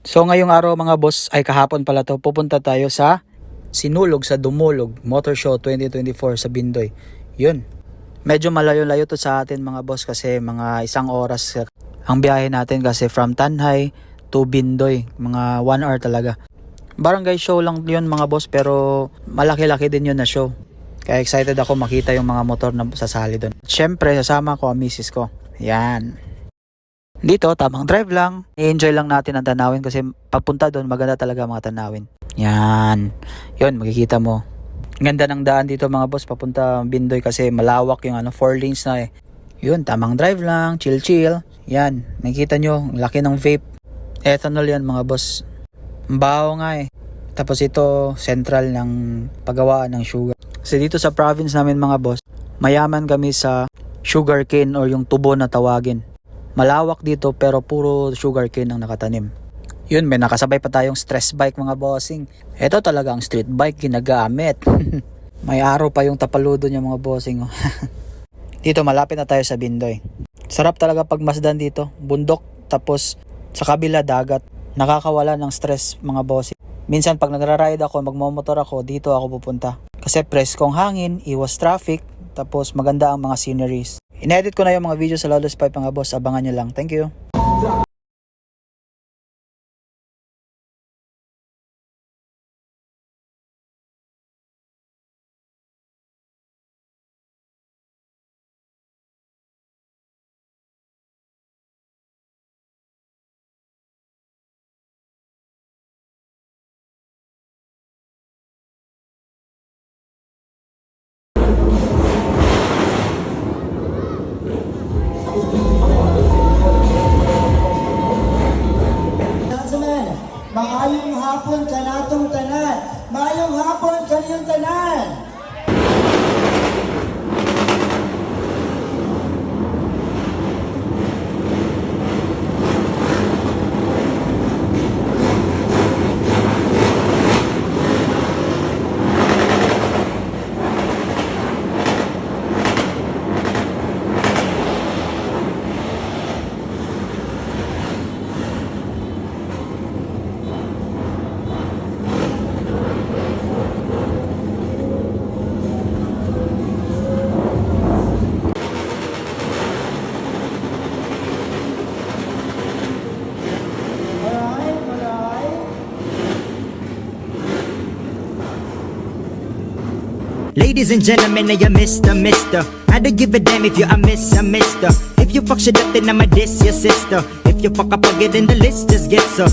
So ngayong araw mga boss, ay kahapon pala to, pupunta tayo sa Sinulog sa Dumulog Motor Show 2024 sa Bindoy. Yun. Medyo malayo-layo to sa atin mga boss kasi mga 1 oras ang biyahe natin kasi from Tanhay to Bindoy. Mga 1 hour talaga. Barangay show lang yun mga boss pero malaki-laki din yun na show. Kaya excited ako makita yung mga motor na sasali doon. Siyempre sasama ko ang misis ko. Yan. Dito, tamang drive lang. I-enjoy lang natin ang tanawin kasi papunta doon, maganda talaga mga tanawin. Yan. Yun, makikita mo. Ganda ng daan dito mga boss, papunta Bindoy kasi malawak yung 4 lanes na eh. Yun, tamang drive lang, chill. Yan, nakikita nyo, laki ng vape. Ethanol yan mga boss. Baho nga eh. Tapos ito, central ng paggawaan ng sugar. Kasi dito sa province namin mga boss, mayaman kami sa sugarcane or yung tubo na tawagin. Malawak dito pero puro sugarcane ang nakatanim. Yun, may nakasabay pa tayong stress bike mga bossing. Ito talaga ang street bike ginagamit. May araw pa yung tapaludo niya mga bossing. Dito malapit na tayo sa Bindoy. Sarap talaga pagmasdan dito. Bundok tapos sa kabila dagat. Nakakawala ng stress mga bossing. Minsan pag nagra-ride ako, magmomotor ako, dito ako pupunta. Kasi preskong hangin, iwas traffic, tapos maganda ang mga sceneries. In-edit ko na yung mga video sa Lawless Pipe mga boss. Abangan nyo lang. Thank you. Maayong hapon kanatong tanan. Maayong hapon kaniyong tanan. Ladies and gentlemen, I am Mr. I don't give a damn if you're a mister. If you fuck shit up, then I'ma diss your sister. If you fuck up, I'll get in the list, just get so.